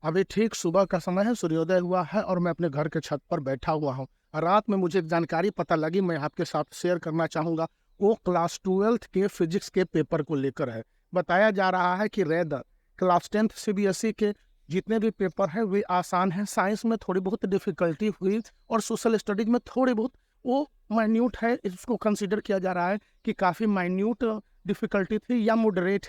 अभी ठीक सुबह का समय है, सूर्योदय हुआ है और मैं अपने घर के छत पर बैठा हुआ हूँ। रात में मुझे एक जानकारी पता लगी, मैं आपके साथ शेयर करना चाहूँगा। वो क्लास 12th के फिजिक्स के पेपर को लेकर है। बताया जा रहा है कि रेदर क्लास 10th सीबीएसई के जितने भी पेपर हैं वे आसान हैं। साइंस में थोड़ी बहुत डिफिकल्टी हुई और सोशल स्टडीज में थोड़ी बहुत वो माइन्यूट है। इसको कंसिडर किया जा रहा है कि काफ़ी माइन्यूट डिफिकल्टी थी या मॉडरेट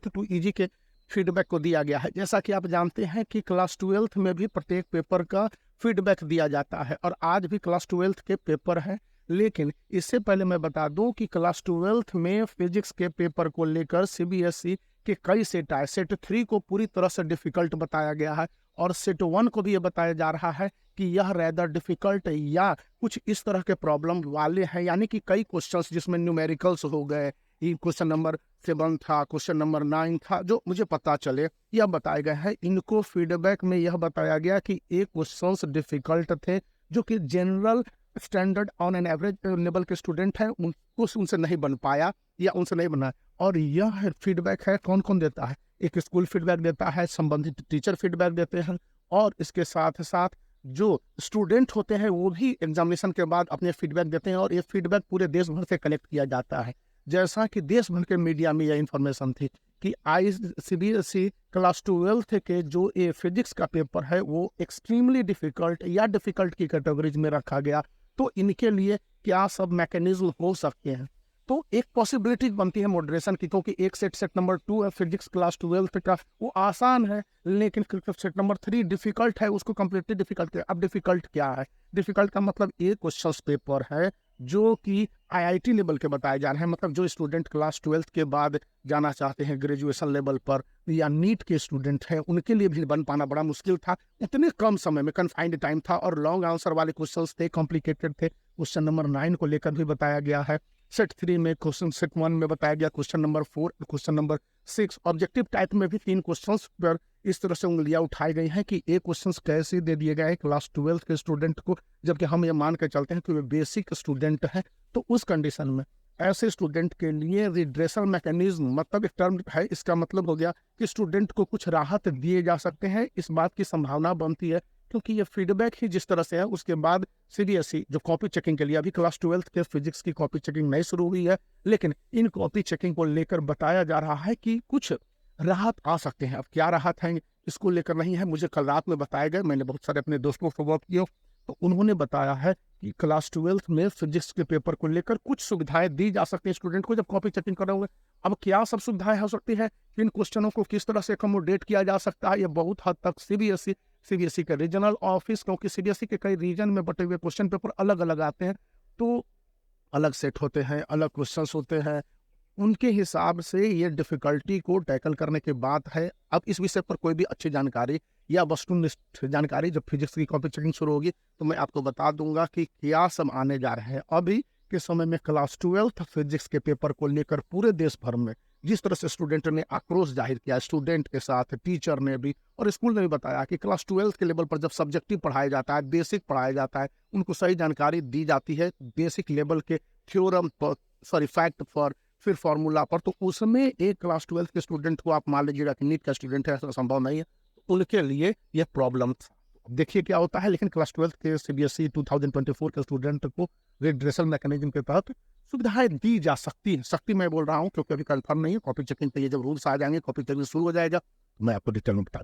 टू इजी के फीडबैक को दिया गया है। जैसा कि आप जानते हैं कि क्लास 12th में भी प्रत्येक पेपर का फीडबैक दिया जाता है और आज भी क्लास 12th के पेपर हैं। लेकिन इससे पहले मैं बता दूं कि क्लास 12th में फिजिक्स के पेपर को लेकर सीबीएसई के कई सेट आए। सेट 3 को पूरी तरह से डिफिकल्ट बताया गया है और सेट 1 को भी ये बताया जा रहा है कि यह रैदर डिफिकल्ट या कुछ इस तरह के प्रॉब्लम वाले हैं, यानी कि कई क्वेश्चंस जिसमें न्यूमेरिकल्स हो गए, क्वेश्चन नंबर 7 था, क्वेश्चन नंबर 9 था, जो मुझे पता चले यह बताए गए हैं। इनको फीडबैक में यह बताया गया कि ये क्वेश्चंस डिफिकल्ट थे जो कि general standard on an average level के स्टूडेंट हैं उनको उनसे नहीं बन पाया या उनसे नहीं बना। और यह फीडबैक है कौन कौन देता है? एक स्कूल फीडबैक देता है, संबंधित टीचर फीडबैक देते हैं और इसके साथ साथ जो स्टूडेंट होते हैं वो भी एग्जामिनेशन के बाद अपने फीडबैक देते हैं और ये फीडबैक पूरे देश भर से कलेक्ट किया जाता है। जैसा कि देश भर के मीडिया में यह इंफॉर्मेशन थी कि सीबीएसई क्लास 12th के जो ये फिजिक्स का पेपर है वो एक्सट्रीमली डिफिकल्ट या डिफिकल्ट की कैटेगरीज में रखा गया। तो इनके लिए क्या सब मैकेनिज्म हो सकते हैं? तो एक पॉसिबिलिटी बनती है मॉडरेशन की, क्योंकि एक सेट नंबर 2 है फिजिक्स क्लास 12th का, वो आसान है, लेकिन सेट नंबर 3 डिफिकल्ट है, उसको कम्प्लीटली डिफिकल्ट है। अब डिफिकल्ट क्या है? डिफिकल्ट का मतलब एक क्वेश्चन पेपर है जो कि आईआईटी लेवल के बताए जा रहे हैं, मतलब जो स्टूडेंट क्लास 12th के बाद जाना चाहते हैं ग्रेजुएशन लेवल पर या नीट के स्टूडेंट हैं, उनके लिए भी बन पाना बड़ा मुश्किल था। इतने कम समय में कन्फाइंड टाइम था और लॉन्ग आंसर वाले क्वेश्चंस थे, कॉम्प्लिकेटेड थे। क्वेश्चन नंबर 9 को लेकर भी बताया गया है। सेट 3 में क्वेश्चन, सेट 1 में बताया गया question number 4, question number 6। Objective type में भी 3 क्वेश्चंस पर इस तरह से उंगलियां उठाई गई हैं कि ये क्वेश्चंस कैसे दे दिए गए क्लास 12th के स्टूडेंट को, जबकि हम ये मान के चलते हैं कि वे बेसिक स्टूडेंट हैं। तो उस कंडीशन में ऐसे स्टूडेंट के लिए रिड्रेसल मैकेनिज्म, मतलब एक टर्म है, इसका मतलब हो गया कि स्टूडेंट को कुछ राहत दिए जा सकते हैं। इस बात की संभावना बनती है क्योंकि ये फीडबैक ही जिस तरह से है। उसके बाद सीबीएसई जो कॉपी चेकिंग के लिए, अभी क्लास 12th के फिजिक्स की कॉपी चेकिंग नहीं शुरू हुई है, लेकिन इन कॉपी चेकिंग को लेकर बताया जा रहा है कि कुछ राहत आ सकते हैं। अब क्या राहत है इसको लेकर नहीं है, मुझे कल रात में बताया गया, मैंने बहुत सारे अपने दोस्तों को फॉरवर्ड किया तो उन्होंने बताया है कि क्लास 12th में फिजिक्स के पेपर को लेकर कुछ सुविधाएं दी जा सकती है स्टूडेंट को जब कॉपी चेकिंग कर रहे होंगे। अब क्या सब सुविधाएं हो सकती है, इन क्वेश्चनों को किस तरह से अकोमोडेट किया जा सकता है, ये बहुत हद तक सीबीएसई के रीजनल ऑफिस, क्योंकि सीबीएसई के कई रीजन में बटे हुए क्वेश्चन पेपर अलग अलग आते हैं, तो अलग सेट होते हैं, अलग क्वेश्चंस होते हैं, उनके हिसाब से ये डिफिकल्टी को टैकल करने के बाद है। अब इस विषय पर कोई भी अच्छी जानकारी या वस्तुनिष्ठ जानकारी जब फिजिक्स की कॉपी चेकिंग शुरू होगी तो मैं आपको बता दूंगा कि क्या सब आने जा रहे हैं। अभी के समय में क्लास 12th फिजिक्स के पेपर को लेकर पूरे देश भर में जिस तरह से स्टूडेंट ने आक्रोश जाहिर किया, स्टूडेंट के साथ टीचर ने भी और स्कूल ने भी बताया कि क्लास 12th के लेवल पर जब सब्जेक्टिव पढ़ाया जाता है, बेसिक पढ़ाया जाता है, उनको सही जानकारी दी जाती है बेसिक लेवल के थ्योरम पर, सॉरी फैक्ट पर, फिर फॉर्मूला पर, तो उसमें एक क्लास 12th के स्टूडेंट को आप मान लीजिएगा कि नीट का स्टूडेंट है, ऐसा संभव नहीं है, उनके लिए यह प्रॉब्लम था। देखिए क्या होता है। लेकिन क्लास 12th के सीबीएसई 2024 के स्टूडेंट को रिड्रेसल मैकेनिज्म के तहत सुविधाएं दी जा सकती है। सकती मैं बोल रहा हूँ क्योंकि अभी कंफर्म नहीं है, कॉपी चेकिंग के लिए जब रूल्स आ जाएंगे, कॉपी चेकिंग शुरू हो जाएगा, मैं आपको डिटेल में बता